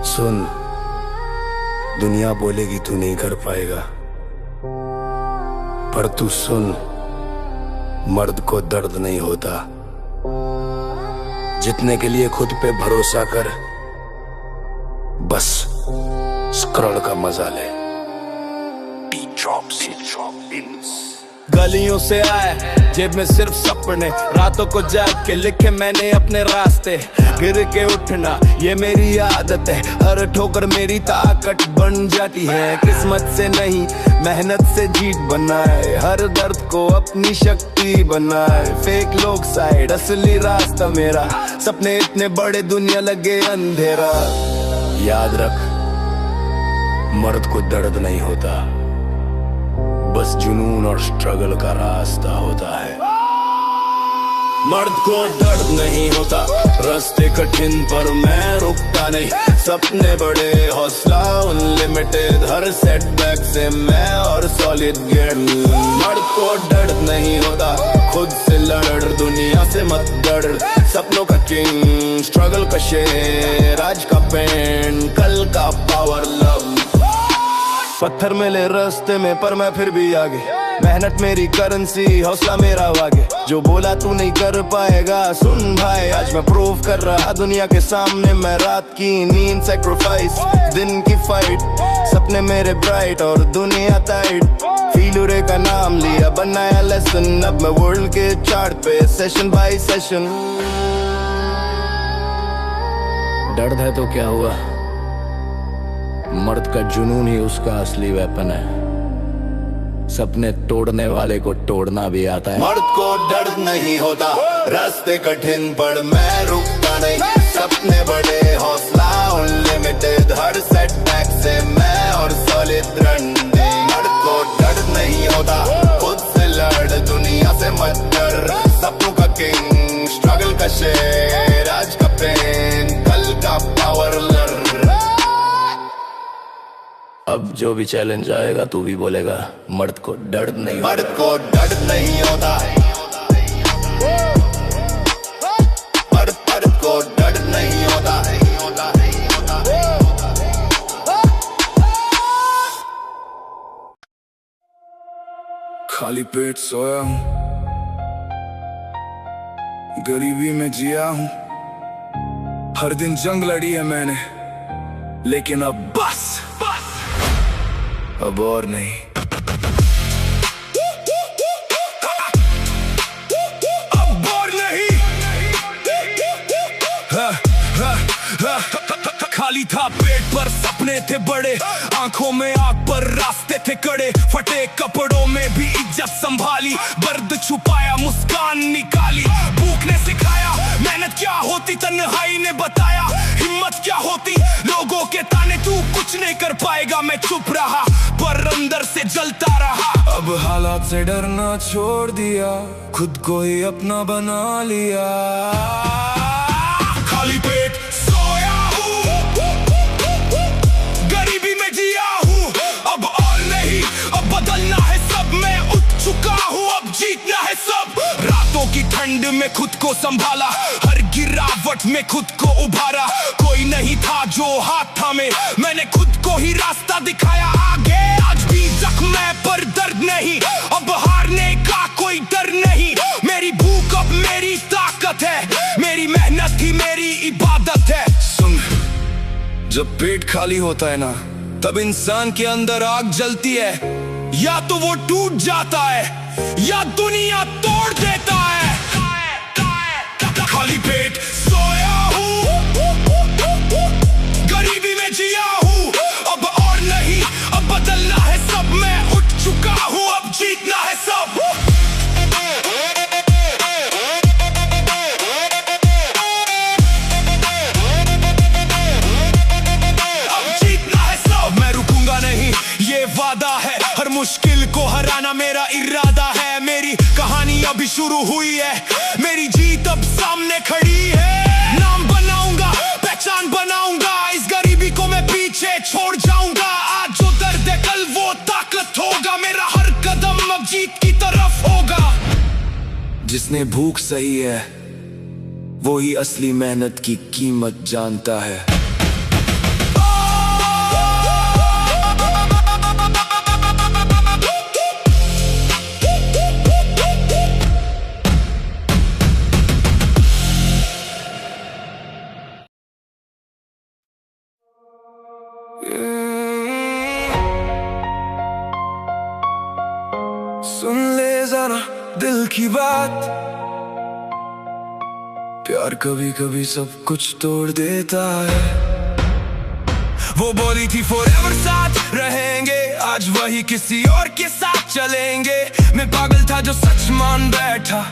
सुन, दुनिया बोलेगी तू नहीं कर पाएगा, पर तू सुन, मर्द को दर्द नहीं होता। जितने के लिए खुद पे भरोसा कर, बस स्क्रॉल का मजा ले। गलियों से आए, जेब में सिर्फ सपने, रातों को जाग के लिखे मैंने अपने रास्ते। गिर के उठना ये मेरी आदत है, हर ठोकर मेरी ताकत बन जाती है। किस्मत से नहीं मेहनत से जीत बनाए, हर दर्द को अपनी शक्ति बनाए। फेक लोग साइड, असली रास्ता मेरा, सपने इतने बड़े दुनिया लगे अंधेरा। याद रख, मर्द को दर्द नहीं होता, बस जुनून और स्ट्रगल का रास्ता होता है। मर्द को दर्द नहीं होता, रास्ते कठिन पर मैं रुकता नहीं। सपने बड़े, हौसला अनलिमिटेड, हर सेटबैक से मैं और सॉलिड गेट। मर्द को दर्द नहीं होता, खुद से लड़, दुनिया से मत डर। सपनों का किंग, स्ट्रगल का शेर, आज का पेन, कल का पावर लव। पत्थर मिले रास्ते में पर मैं फिर भी आगे, मेहनत मेरी करेंसी, हौसला मेरा वागे। जो बोला तू नहीं कर पाएगा, सुन भाई आज मैं प्रूव कर रहा दुनिया के सामने। मैं रात की नींद सैक्रिफाइस, दिन की फाइट, सपने मेरे ब्राइट और दुनिया टाइट। फीलूरे का नाम लिया, बनाया लेसन, अब मैं वर्ल्ड के चार्ट पे सेशन बाय सेशन। दर्द है तो क्या हुआ, मर्द का जुनून ही उसका असली वेपन है। सपने तोड़ने वाले को तोड़ना भी आता है। मर्द को दर्द नहीं होता, रास्ते कठिन पर मैं रुकता नहीं। सपने बड़े, हौसला अनलिमिटेड, हर सेटबैक से मैं और सॉलिड रनिंग। मर्द को दर्द नहीं होता, खुद से लड़, दुनिया से मत डर। सपनों का किंग, स्ट्रगल का शेर, आज का पेन, कल का पावर लर। अब जो भी चैलेंज आएगा तू भी बोलेगा, मर्द को दर्द नहीं होता। मर्द को दर्द नहीं होता, मर्द को दर्द नहीं होता। खाली पेट सोया हूँ, गरीबी में जिया हूँ। हर दिन जंग लड़ी है मैंने, लेकिन अब बस अब और नहीं। अब और नहीं। खाली था पेट पर सपने थे बड़े, आंखों में आग पर रास्ते थे कड़े। फटे कपड़ों में भी इज्जत संभाली, दर्द छुपाया मुस्कान निकाली। भूख ने सिखाया मेहनत क्या होती, तन्हाई ने बताया हिम्मत क्या होती। लोगों के ताने तू कुछ नहीं कर पाएगा, मैं चुप रहा पर अंदर से जलता रहा। अब हालात से डरना छोड़ दिया, खुद को ही अपना बना लिया। खाली पेट सोया हूँ, गरीबी में जिया हूँ। अब और नहीं, अब बदलना है सब, मैं उठ चुका हूँ, अब जीतना है सब। रातों की ठंड में खुद को संभाला, हर गिरावट में खुद को उभारा। कोई नहीं था जो हाथ थामे, मैंने खुद को ही रास्ता दिखाया आगे। आज भी जख्म है पर दर्द नहीं, अब हारने का कोई डर नहीं। मेरी भूख अब मेरी ताकत है, मेरी मेहनत ही मेरी इबादत है। सुन, जब पेट खाली होता है ना, तब इंसान के अंदर आग जलती है। या तो वो टूट जाता है या दुनिया तोड़ देता है। खाली पेट सोया हूँ, गरीबी में जिया हूँ। अब और नहीं, अब बदलना है सब, मैं उठ चुका हूँ, अब जीतना है सब। अब जीतना है सब, मैं रुकूंगा नहीं, ये वादा है। हर मुश्किल को हराना मेरा इरादा है। मेरी कहानी अभी शुरू हुई है, मेरी जीत अब सामने खड़ी है। नाम बनाऊंगा, पहचान बनाऊंगा, इस गरीबी को मैं पीछे छोड़ जाऊंगा। आज जो दर्द है कल वो ताकत होगा, मेरा हर कदम अब जीत की तरफ होगा। जिसने भूख सही है वो ही असली मेहनत की कीमत जानता है। सुन ले जरा दिल की बात, प्यार कभी कभी सब कुछ तोड़ देता है। वो बोली थी forever साथ रहेंगे, आज वही किसी और के साथ चलेंगे। मैं पागल था जो सच मान बैठा,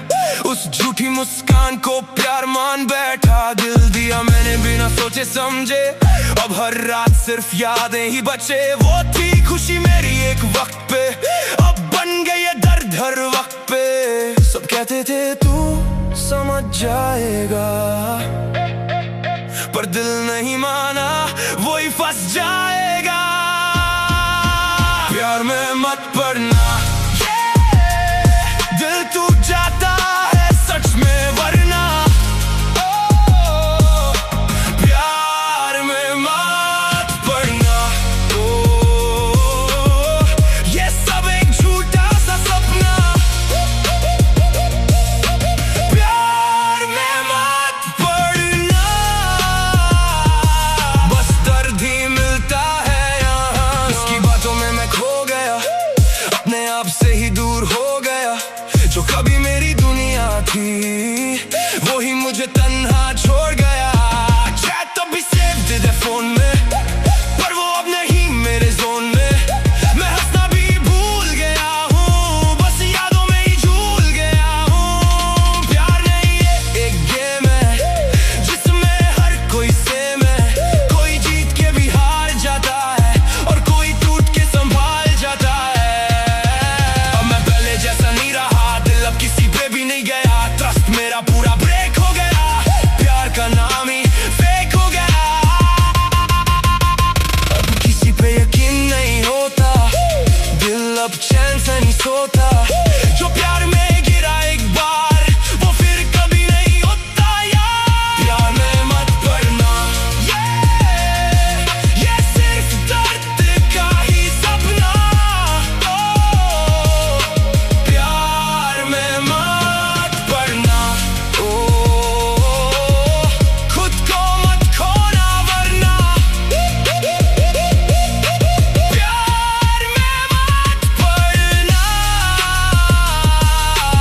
उस झूठी मुस्कान को प्यार मान बैठा। दिल दिया मैंने बिना सोचे समझे, अब हर रात सिर्फ यादें ही बचे। वो थी खुशी मेरी एक वक्त पे, अब बन गई है दर्द हर वक्त पे। सब कहते थे तू समझ जाएगा, पर दिल नहीं माना, वो ही फंस जाएगा। प्यार में मत पड़ना, दिल टूट जाता है सच में वरना। प्यार में मत पड़ना, ये सब एक झूठा सा सपना। प्यार में मत पड़ना, बस दर्द ही मिलता है यहाँ। उसकी बातों में मैं खो गया, अपने आप से ही दूर हो गया। जो कभी मेरी दुनिया थी, वो ही मुझे तन्हा छोड़ गया। चैट तो भी सेव दे दे फोन में, पर वो अब नहीं मेरे जोन में। मैं हंसना भी भूल गया हूँ, बस यादों में ही झूल गया हूँ। प्यार नहीं है एक गेम है, जिसमें हर कोई सेम है। कोई जीत के भी हार जाता है, और कोई टूट के संभाल जाता है। अब मैं पहले जैसा नहीं रहा, दिल अब किसी पे भी नहीं गया। ट्रस्ट मेरा पूरा ब्रेक हो गया, प्यार का नाम ही फेक हो गया। अब किसी पे यकीन नहीं होता, दिल अब चैन से नहीं सोता। जो प्यार में गिरा एक बार, वो फिर कभी नहीं होता यार। प्यार में मत पड़ना, ये सिर्फ दर्द का ही सपना। प्यार में मत पड़ना, खुद को मत खोना वरना। प्यार में मत पड़ना,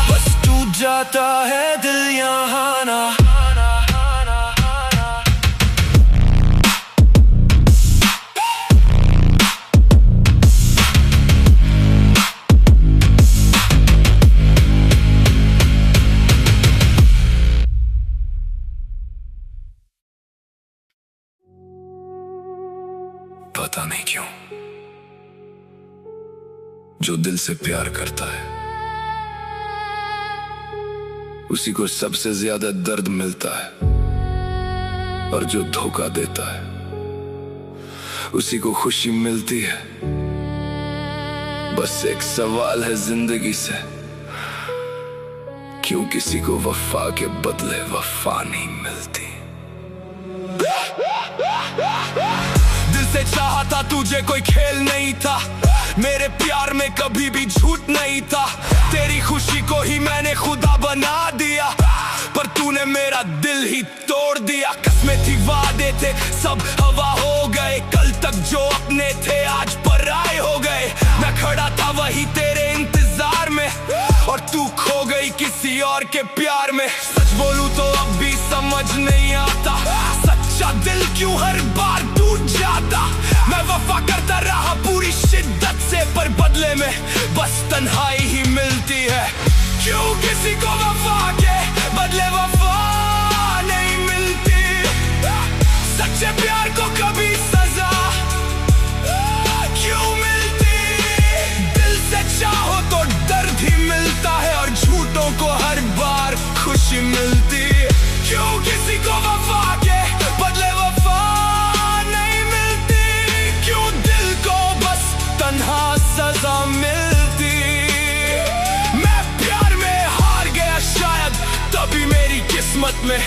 बस टूट जाता है दिल यहाँ ना। पता नहीं क्यों, जो दिल से प्यार करता है, उसी को सबसे ज्यादा दर्द मिलता है। और जो धोखा देता है, उसी को खुशी मिलती है। बस एक सवाल है जिंदगी से, क्यों किसी को वफा के बदले वफा नहीं मिलती। दिल से चाहा था तुझे, कोई खेल नहीं था। मेरे प्यार में कभी भी झूठ नहीं था। तेरी खुशी को ही मैंने खुदा बना दिया, पर तूने मेरा दिल ही तोड़ दिया। कसमें थी, वादे थे, सब हवा हो गए। कल तक जो अपने थे, आज पराए हो गए। मैं खड़ा था वही तेरे इंतजार में, और तू खो गई किसी और के प्यार में। सच बोलूं तो अब भी समझ नहीं आता, सच्चा दिल क्यों हर बार टूट जाता। मैं वफा करता रहा पूरी शिद्दत से, पर बदले में बस तन्हाई ही मिलती है। क्यों किसी को वफा के बदले वफा नहीं मिलती। सच्चे प्यार को कभी सजा क्यों मिलती। दिल से चाहो तो दर्द ही मिलता है, और झूठों को हर बार खुशी मिलती। क्यों किसी को वफा के बदले वफा नहीं मिलती। क्यों दिल को बस तन्हा सजा मिलती। मैं प्यार में हार गया शायद, तभी मेरी किस्मत में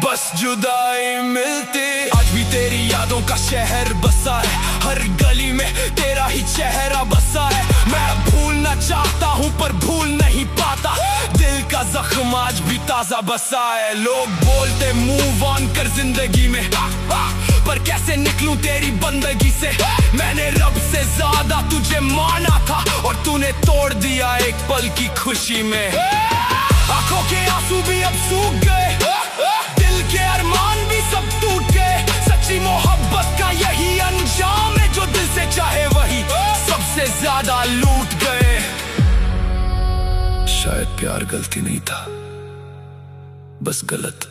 बस जुदाई मिलती। आज भी तेरी यादों का शहर बसा है, हर गली में तेरा ही चेहरा बसा है। मैं भूलना चाहता हूँ पर भूल नहीं पाता, दिल का जख्म आज भी ताजा बसा है। लोग बोलते मूव ऑन कर जिंदगी में, पर कैसे कैसे निकलूं तेरी बंदगी से। मैंने रब से ज्यादा तुझे माना था और तूने तोड़ दिया एक पल की खुशी में। आंखों के आंसू भी अब सूख गए, दिल के अरमान भी सब टूट गए। सच्ची मोहब्बत का यही अंजाम है, जो दिल से चाहे वही सबसे ज्यादा लूट गए। शायद प्यार गलती नहीं था, बस गलत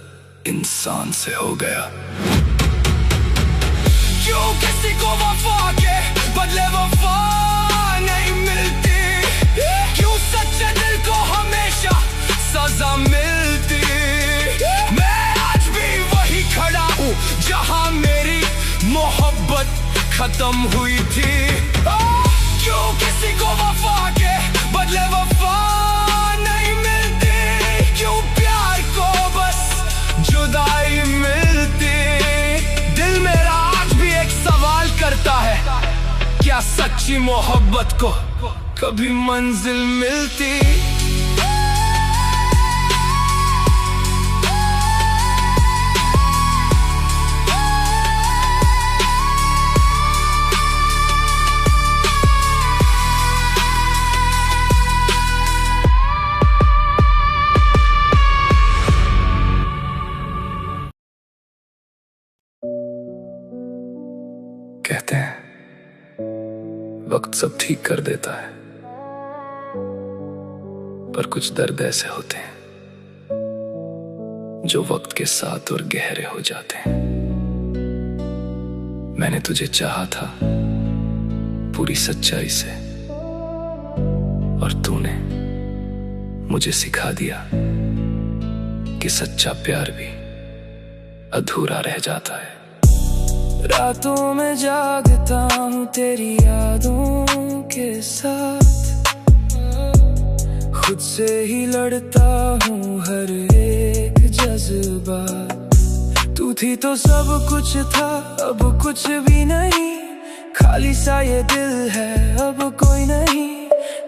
इंसान से हो गया। क्यों किसी को वफा के बदले वफा नहीं मिलती, क्यों सच्चे दिल को हमेशा सजा मिलती। मैं आज भी वही खड़ा हूँ जहाँ मेरी मोहब्बत खत्म हुई थी। क्यों किसी को वफा के बदले वफा नहीं मिलती, क्यों प्यार को बस जुदाई मिलती। दिल मेरा आज भी एक सवाल करता है, क्या सच्ची मोहब्बत को कभी मंजिल मिलती। कहते हैं वक्त सब ठीक कर देता है, पर कुछ दर्द ऐसे होते हैं जो वक्त के साथ और गहरे हो जाते हैं। मैंने तुझे चाहा था पूरी सच्चाई से, और तूने मुझे सिखा दिया कि सच्चा प्यार भी अधूरा रह जाता है। रातों में जागता हूँ तेरी यादों के साथ, खुद से ही लड़ता हूँ हर एक जज्बा। तू थी तो सब कुछ था, अब कुछ भी नहीं, खाली सा ये दिल है अब कोई नहीं।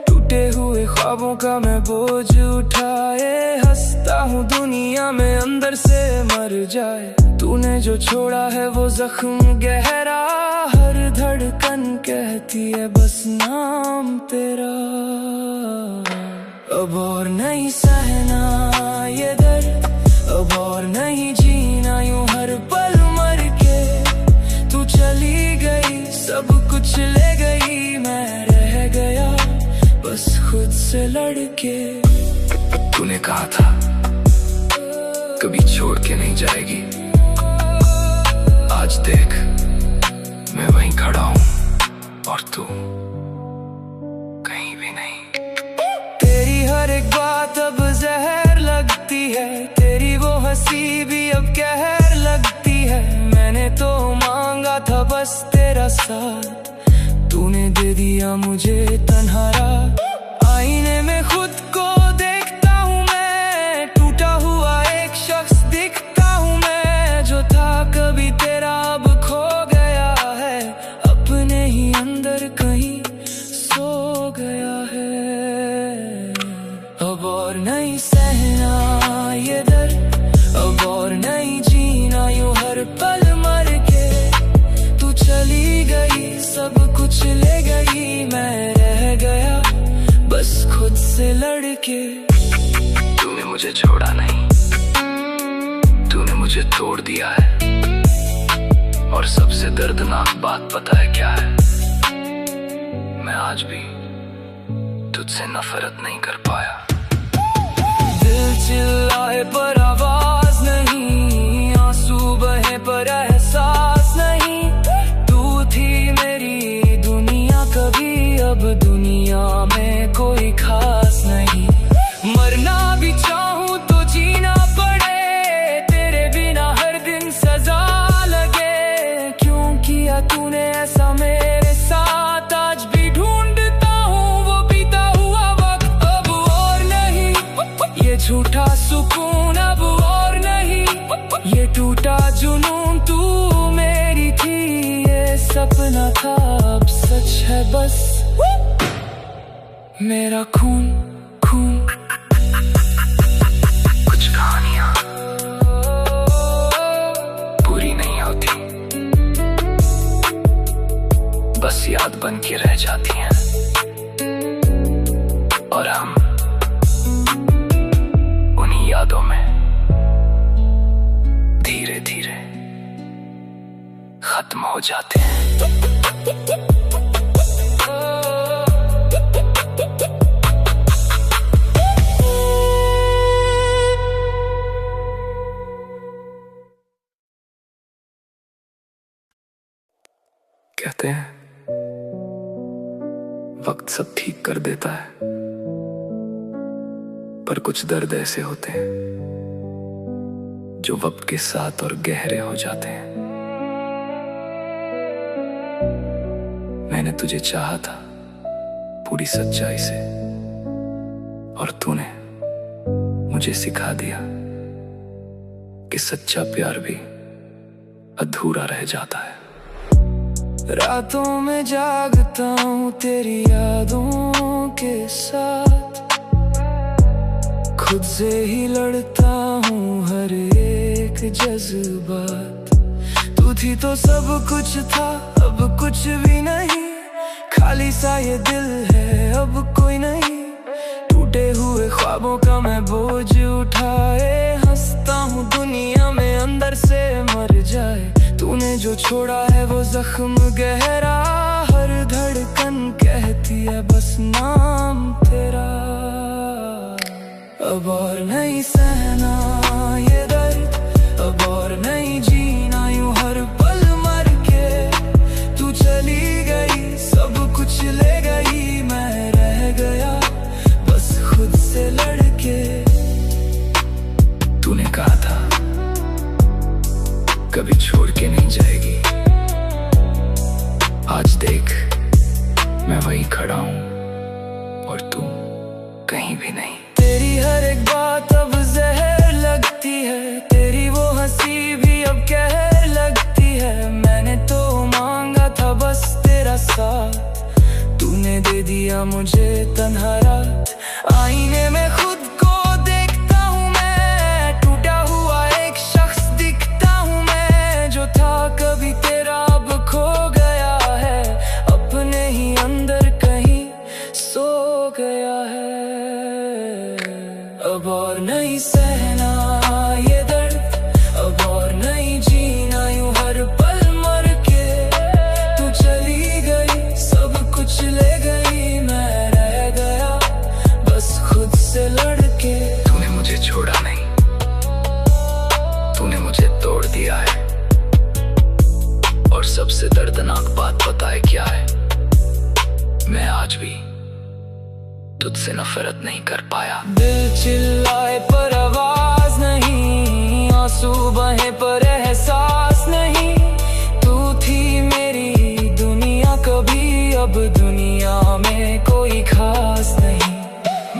टूटे हुए ख्वाबों का मैं बोझ उठाए हंसता हूँ दुनिया में अंदर से मर जाए। तूने जो छोड़ा है वो जख्म गहरा, हर धड़कन कहती है बस नाम तेरा। अब और नहीं सहना ये दर्द, अब और नहीं जीना यूं हर पल मर के। तू चली गई सब कुछ ले गई, मैं रह गया बस खुद से लड़के। तूने कहा था कभी छोड़ के नहीं जाएगी, आज देख मैं वहीं खड़ा हूँ और तू कहीं भी नहीं। तेरी हर एक बात अब जहर लगती है, तेरी वो हंसी भी अब कहर लगती है। मैंने तो मांगा था बस तेरा साथ, तूने दे दिया मुझे तन्हारा। आईने में खुद को देखता हूँ मैं, टूटा हुआ एक शख्स दिखता हूँ मैं। जो था कभी तेरा अब खो गया है, अपने ही अंदर कहीं सो गया है। अब और नहीं सहना ये दर्द, अब और नहीं जीना यूं हर पल मर के। तू चली गई सब कुछ ले गई, मैं रह गया बस खुद से लड़के। तूने मुझे छोड़ा नहीं, तूने मुझे तोड़ दिया है, और सबसे दर्दनाक बात पता है क्या है? मैं आज भी तुझसे नफरत नहीं कर पाया। दिल चिल्लाए पर आवाज नहीं, आंसू बहे पर एहसास नहीं। तू थी मेरी दुनिया कभी, अब दुनिया में कोई खास नहीं। मरना भी चाहूं तो जीना पड़े, तेरे बिना हर दिन सजा लगे। क्यों किया तूने ऐसा मेरे साथ, आज भी ढूंढता हूँ वो बीता हुआ वक्त। अब और नहीं ये झूठा सुकून, अब और नहीं ये टूटा जुनून। तू मेरी थी ये सपना था, अब सच है बस मेरा खून खून। कुछ कहानियां पूरी नहीं होती, बस याद बन के रह जाती हैं। और हम उन्हीं यादों में धीरे धीरे खत्म हो जाते हैं। कहते हैं वक्त सब ठीक कर देता है, पर कुछ दर्द ऐसे होते हैं जो वक्त के साथ और गहरे हो जाते हैं। मैंने तुझे चाहा था पूरी सच्चाई से, और तूने मुझे सिखा दिया कि सच्चा प्यार भी अधूरा रह जाता है। रातों में जागता हूँ तेरी यादों के साथ, खुद से ही लड़ता हूँ हर एक जज्बात। तू थी तो सब कुछ था, अब कुछ भी नहीं, खाली सा ये दिल है अब कोई नहीं। टूटे हुए ख्वाबों का मैं बोझ उठाए हंसता हूँ दुनिया में अंदर से मर जाए। तूने जो छोड़ा है वो जख्म गहरा, हर धड़कन कहती है बस नाम तेरा। अब और नहीं सहना ये दर्द, अब और नहीं जीना यूं हर पल मर के। तू चली गई सब कुछ ले गई, मैं रह गया बस खुद से लड़के। तूने कहा था कभी छोड़ के नहीं जाएगी, आज देख मैं वहीं खड़ा हूं और तू कहीं भी नहीं। तेरी हर एक बात अब जहर लगती है, तेरी वो हंसी भी अब कहर लगती है। मैंने तो मांगा था बस तेरा साथ, तूने दे दिया मुझे तन्हा रात। आईने में खुद को देखता हूँ मैं, टूटा हुआ एक शख्स दिखता हूँ मैं। जो था कभी तेरा अब खो गया है, अपने ही अंदर कहीं सो गया है। अब और नहीं सहना ये दर्द, अब और नहीं जीना यूं हर पल मर के। तू चली गई सब कुछ ले गई, मैं रह गया बस खुद से लड़के। तूने मुझे छोड़ा नहीं, तूने मुझे तोड़ दिया है, और सबसे दर्दनाक बात पता है क्या है? मैं आज भी तुझसे नफरत नहीं कर पाया। दिल चिल्लाए पर आवाज नहीं, आंसू बहे पर एहसास नहीं। तू थी मेरी दुनिया कभी, अब दुनिया में कोई खास नहीं।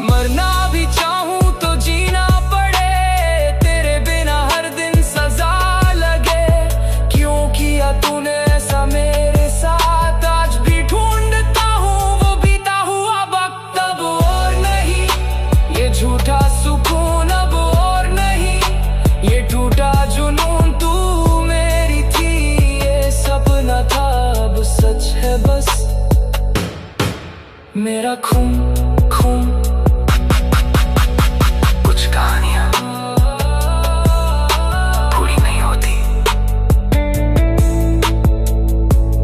मरना भी चाहूं तो जीना पड़े, तेरे बिना हर दिन सजा लगे। क्यों किया तूने ऐसा मेरे साथ, आज भी ढूंढता हूँ वो बीता हुआ वक्त। अब और नहीं ये झूठा सुकून, अब और नहीं ये टूटा जुनून। तू मेरी थी ये सपना था, अब सच है बस मेरा खून खून। कुछ कहानियां पूरी नहीं होती,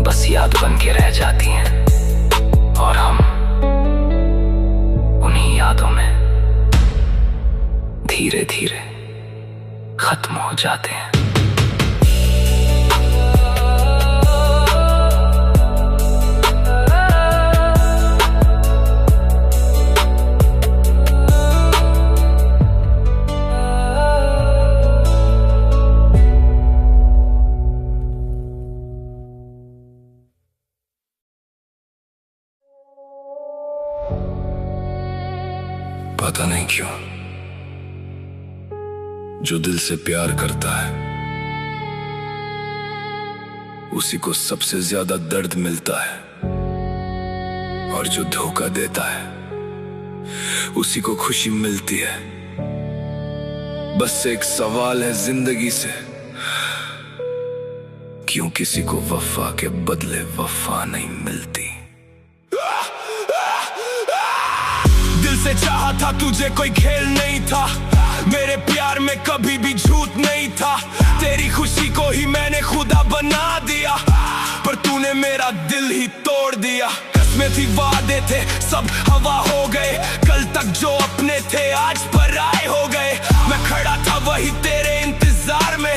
बस याद बन के रह जाती हैं, और हम उन्हीं यादों में धीरे धीरे खत्म हो जाते हैं। पता नहीं क्यों जो दिल से प्यार करता है उसी को सबसे ज्यादा दर्द मिलता है, और जो धोखा देता है उसी को खुशी मिलती है। बस एक सवाल है जिंदगी से, क्यों किसी को वफा के बदले वफा नहीं मिलती। दिल से चाहा था तुझे, कोई खेल नहीं था। मेरे प्यार में कभी भी झूठ नहीं था। तेरी खुशी को ही मैंने खुदा बना दिया, पर तूने मेरा दिल ही तोड़ दिया। कसमें थी, वादे थे, सब हवा हो गए। कल तक जो अपने थे आज पराए हो गए। मैं खड़ा था वही तेरे इंतजार में,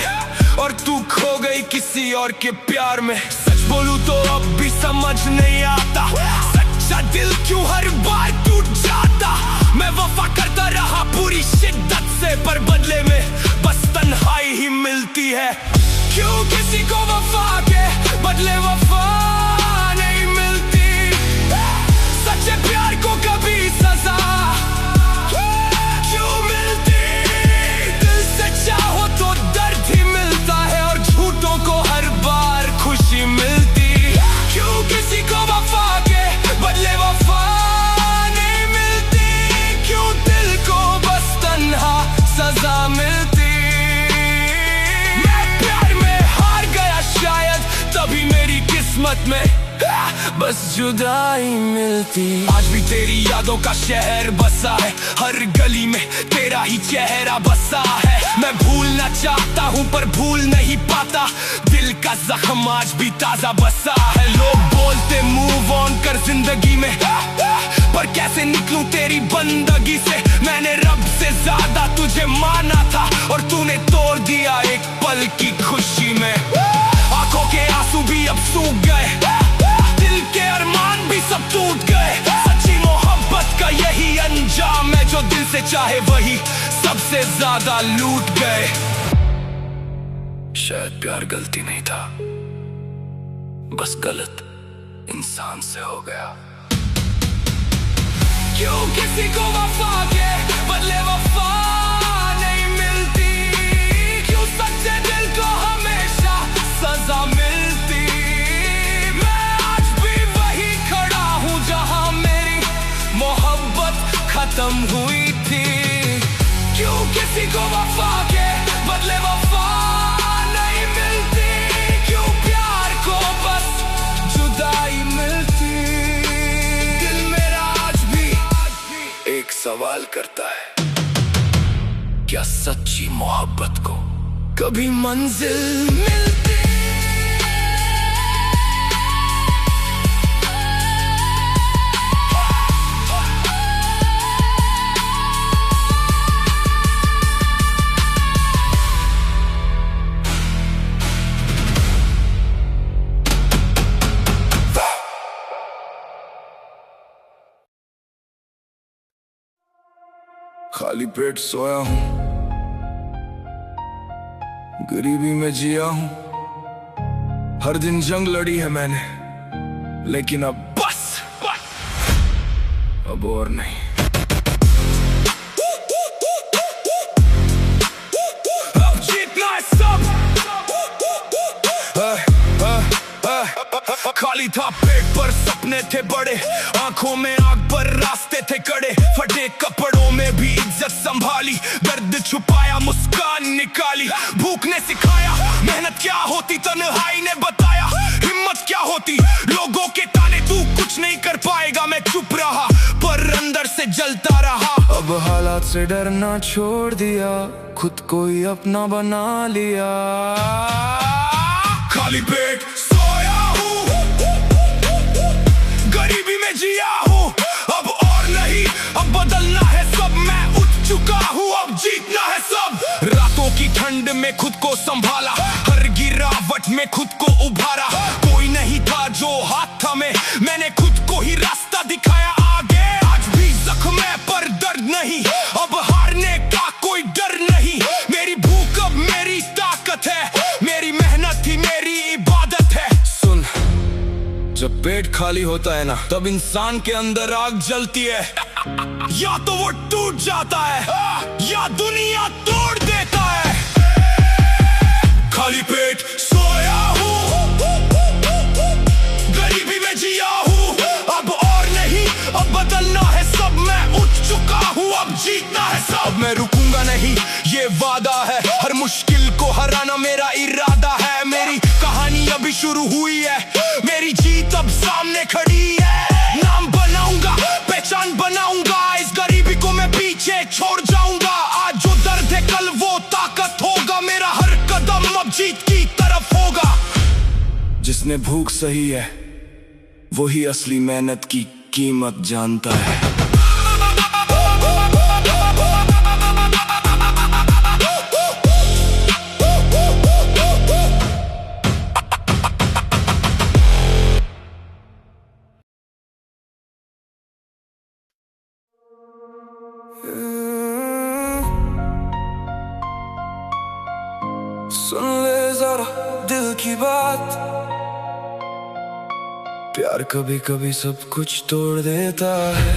और तू खो गई किसी और के प्यार में। सच बोलूं तो अब भी समझ नहीं आता, सच्चा दिल क्यों हर बार टूट जाता। मैं वफा करता रहा पूरी शिद्दत से, पर बदले में बस तन्हाई ही मिलती है। क्यों किसी को वफा के बदले वफा नहीं मिलती। सच्चे प्यार को कभी सजा क्यों मिलती। दिल से चाहो तो दर्द ही मिलता है, और झूठों को हर बार खुशी मिलती। क्यों किसी को वफा के बदले वफा नहीं मिलती। क्यों दिल को बस तन्हा सजा मिलती। मैं प्यार में हार गया शायद, तभी मेरी किस्मत में बस जुदाई मिलती। आज भी तेरी यादों का शहर बसा है, हर गली में तेरा ही चेहरा बसा है। मैं भूलना चाहता हूँ पर भूल नहीं पाता, दिल का जख्म आज भी ताजा बसा है। लोग बोलते मूव ऑन कर जिंदगी में, पर कैसे निकलूं तेरी बंदगी से। मैंने रब से ज्यादा तुझे माना था, और तूने तोड़ दिया एक पल की खुशी में। आंखों के आंसू भी अब सूख गए, दिल के अरमान भी सब टूट गए। सच्ची मोहब्बत का यही अंजाम है, जो दिल से चाहे वही सबसे ज्यादा लूट गए। शायद प्यार गलती नहीं था, बस गलत इंसान से हो गया। क्यों किसी को वफा के बदले वफा नहीं मिलती। क्यों सच्चे दिल को हमेशा सजा मिलती। मैं आज भी वही खड़ा हूँ जहाँ मेरी मोहब्बत खत्म हुई थी। क्यों किसी को वफा के बदले वफा नहीं मिलती। क्यों प्यार को बस जुदाई मिलती। दिल मेरा आज भी एक सवाल करता है, क्या सच्ची मोहब्बत को कभी मंजिल मिलती। खाली पेट सोया हूं, गरीबी में जिया हूं। हर दिन जंग लड़ी है मैंने, लेकिन अब बस अब और नहीं। अब जीतना है सब। खाली था पेट पर सपने थे बड़े, आंखों में आग पर रास्ते थे कड़े। फटे कपड़ों में भी इज्जत संभाली, दर्द छुपाया मुस्कान निकाली। भूख ने सिखाया मेहनत क्या होती, तन्हाई ने बताया हिम्मत क्या होती। लोगों के ताने तू कुछ नहीं कर पाएगा, मैं चुप रहा पर अंदर से जलता रहा। अब हालात से डरना छोड़ दिया, खुद को ही अपना बना लिया। खाली पेट सोया हूँ, गरीबी में जिया हूँ। अब और नहीं, अब बदलना है सब। मैं उठ चुका हूँ, अब जीतना है सब। रातों की ठंड में खुद को संभाला, हर गिरावट में खुद को उभारा। कोई नहीं था जो हाथ थामे, मैंने खुद को ही रास्ता दिखाया आगे। आज भी जख्म है पर दर्द नहीं, अब हारने का कोई डर नहीं। मेरी भूख अब मेरी ताकत है, मेरी मेहनत ही मेरी इबादत है। सुन, जब पेट खाली होता है ना, तब इंसान के अंदर आग जलती है। या तो वो टूट जाता है, या दुनिया तोड़ देता है। खाली पेट सोया हूँ, गरीबी में जिया हूँ। अब और नहीं, अब बदलना है सब। मैं उठ चुका हूँ, अब जीतना है सब। अब मैं रुकूंगा नहीं, ये वादा है। हर मुश्किल को हराना मेरा इरादा है। मेरी कहानी अभी शुरू हुई है, मेरी जीत अब सामने खड़ी है। नाम बनाऊंगा, पहचान बनाऊंगा, इस गरीबी को मैं पीछे छोड़ जाऊंगा। आज जो दर्द है कल वो ताकत होगा, मेरा हर कदम अब जीत की तरफ होगा। जिसने भूख सही है वही असली मेहनत की कीमत जानता है। सुन ले जरा दिल की बात, प्यार कभी कभी सब कुछ तोड़ देता है।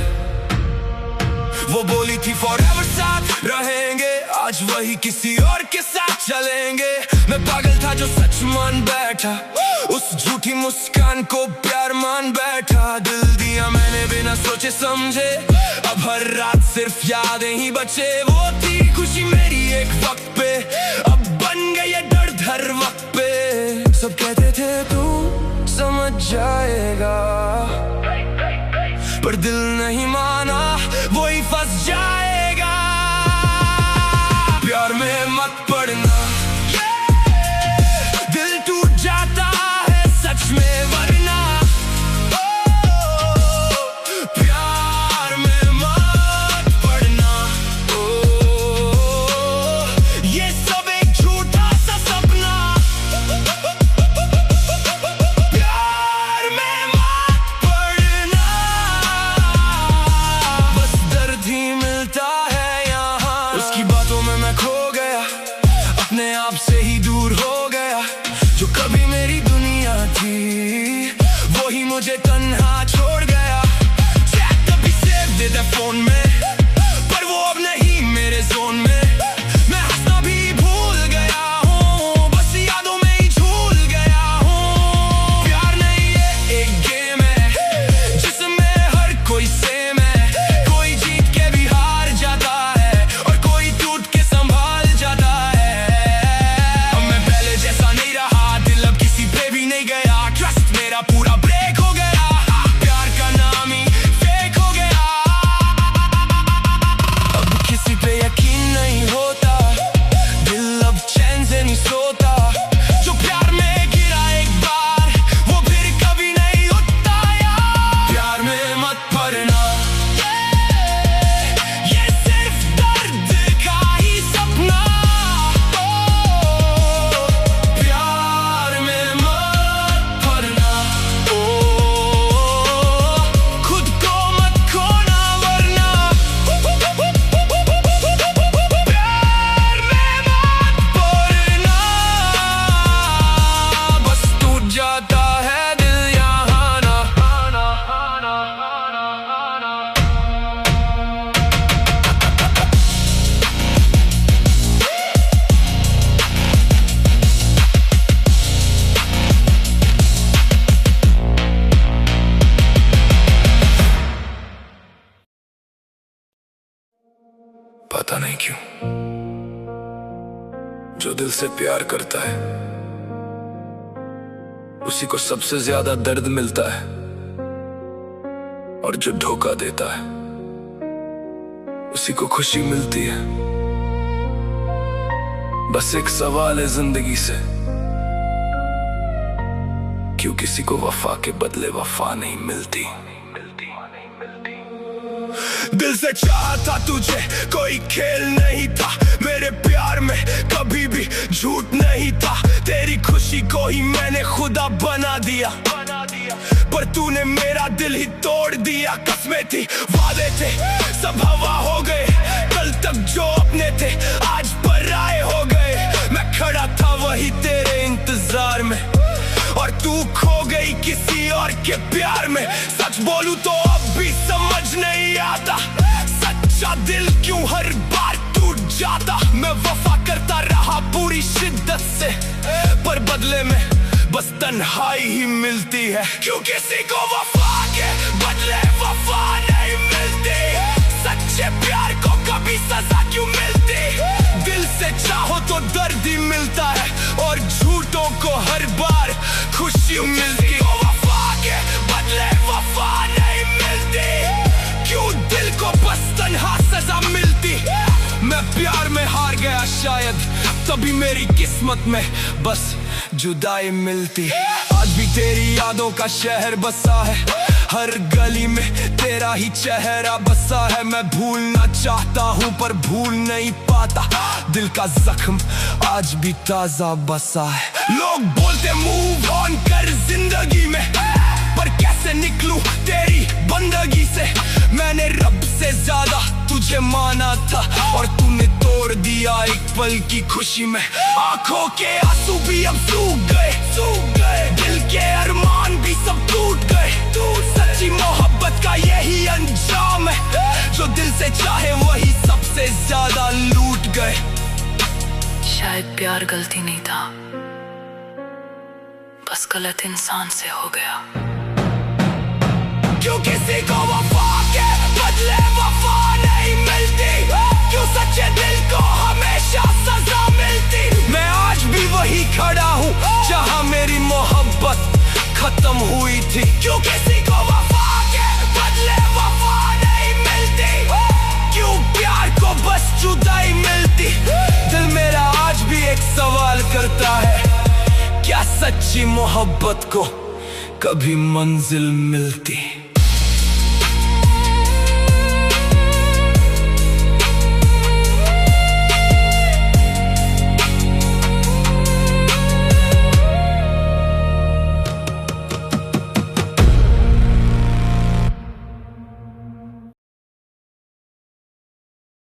वो बोली थी forever साथ रहेंगे, आज वही किसी और के साथ चलेंगे। मैं पागल था जो सच मान बैठा, उस झूठी मुस्कान को प्यार मान बैठा। दिल दिया मैंने बिना सोचे समझे, अब हर रात सिर्फ यादें ही बचे। वो थी खुशी मेरी एक वक्त पे, अब बन गई है दर्द हर वक्त पे। सब कहते थे तू समझ जाएगा, पर दिल नहीं माना, वही फंस जाएगा। प्यार में मत पड़ना, दिल टूट जाता है सच में वरना। प्यार में मत पड़ना। ये सब एक झूठा सा सपना। प्यार में मत पड़ना, बस दर्द ही मिलता है यहाँ। उसकी बातों में मैं खो गया, अपने आप से ही दूर हो गया। जो कभी मेरी दुनिया थी वही मुझे तन्हा छोड़ गया। चैट कभी सेव दे दे फोन में, पर वो अब नहीं मेरे जोन में। मैं हंसना भी भूल गया हूँ, बस यादों में ही झूल गया हूँ। प्यार नहीं ये एक गेम है जिसमें हर कोई सेम है, कोई जीत के भी हार जाता है और कोई टूट के संभाल जाता है। अब मैं पहले जैसा नहीं रहा, दिल अब किसी पे भी नहीं गया। ट्रस्ट मेरा पूरा ब्रेक हो गया, प्यार का नाम ही फेक हो गया। अब किसी पे यकीन नहीं होता, दिल अब चैन से नहीं सोता। जो प्यार में गिरा एक बार वो फिर कभी नहीं उठता यार। प्यार में मत पड़ना, ये सिर्फ दर्द का ही सपना। प्यार में मत पड़ना। खुद को मत खोना वरना। प्यार में मत पड़ना, बस टूट जाता है दिल यहाँ ना। पता नहीं क्यों जो दिल से प्यार करता है उसी को सबसे ज्यादा दर्द मिलता है, और जो धोखा देता है उसी को खुशी मिलती है। बस एक सवाल है जिंदगी से, क्यों किसी को वफा के बदले वफा नहीं मिलती। दिल से चाहता तुझे, कोई खेल नहीं था। मेरे प्यार में कभी भी झूठ नहीं था। तेरी खुशी को ही मैंने खुदा बना दिया, पर तूने मेरा दिल ही तोड़ दिया। कसमें थी, वादे थे, सब हवा हो गए। कल तक जो अपने थे आज पराए हो गए। मैं खड़ा था वही तेरे इंतजार में, और तू खो गई किसी और के प्यार में। सच बोलूं तो अब भी समझ नहीं आता, सच्चा दिल क्यों हर बार टूट जाता। मैं वफा करता रहा पूरी शिद्दत से, पर बदले में बस तन्हाई ही मिलती है। क्यों किसी को वफा के बदले वफा नहीं मिलती। सच्चे प्यार को कभी भी सजा क्यों मिलती? दिल से चाहो तो दर्द ही मिलता है, और झूठों को हर बार खुशी मिलती। वफा के बदले वफा नहीं मिलती, क्यों दिल को बस तन्हा सजा मिलती? मैं प्यार में हार गया शायद, तभी मेरी किस्मत में बस जुदाई मिलती। आज भी तेरी यादों का शहर बसा है, हर गली में तेरा ही चेहरा बसा है। मैं भूलना चाहता हूँ पर भूल नहीं पाता, दिल का जख्म आज भी ताजा बसा है। लोग बोलते मूव ऑन कर जिंदगी में, पर कैसे निकलूं तेरी बंदगी से? मैंने रब से ज्यादा तुझे माना था, और तूने तोड़ दिया एक पल की खुशी में। आंखों के आंसू भी अब सूख गए, दिल के अरमान भी सब टूट गए। सच्ची मोहब्बत का यही अंजाम है, जो दिल से चाहे वही सबसे ज्यादा लूट गए। शायद प्यार गलती नहीं था, बस गलत इंसान से हो गया। क्यों किसी को वफा के बदले वफा नहीं मिलती? क्यों सच्चे दिल को हमेशा सजा मिलती? मैं आज भी वही खड़ा हूँ जहाँ मेरी मोहब्बत खत्म हुई थी। क्यों किसी को वफा के बदले वफा नहीं मिलती? क्यों प्यार को बस जुदाई मिलती? दिल मेरा आज भी एक सवाल करता है, क्या सच्ची मोहब्बत को कभी मंजिल मिलती?